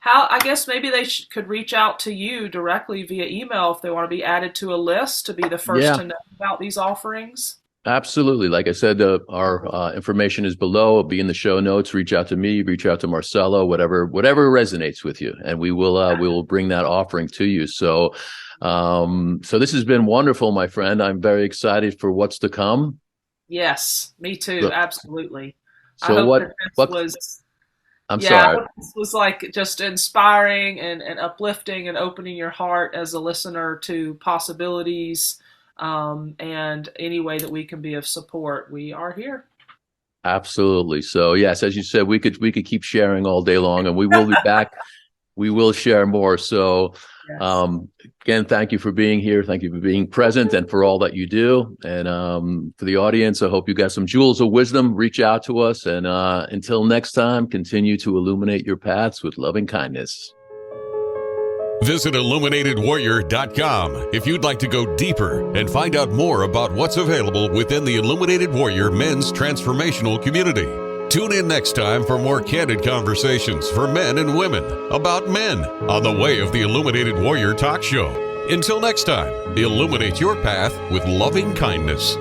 I guess maybe they could reach out to you directly via email if they want to be added to a list to be the first to know about these offerings. Absolutely. Like I said, our information is below. It'll be in the show notes. Reach out to me, reach out to Marcelo, whatever resonates with you. And we will bring that offering to you. So this has been wonderful, my friend. I'm very excited for what's to come. Yes, me too. So, absolutely. So I what was, I'm sorry. I hope this was just inspiring and uplifting and opening your heart as a listener to possibilities, and any way that we can be of support. We are here. Absolutely. So yes, as you said, we could keep sharing all day long, and we will be back. We will share more. So again, thank you for being here. Thank you for being present and for all that you do. And for the audience, I hope you got some jewels of wisdom. Reach out to us. And until next time, continue to illuminate your paths with loving kindness. Visit IlluminatedWarrior.com if you'd like to go deeper and find out more about what's available within the Illuminated Warrior Men's Transformational Community. Tune in next time for more candid conversations for men and women about men on the Way of the Illuminated Warrior Talk Show. Until next time, illuminate your path with loving kindness.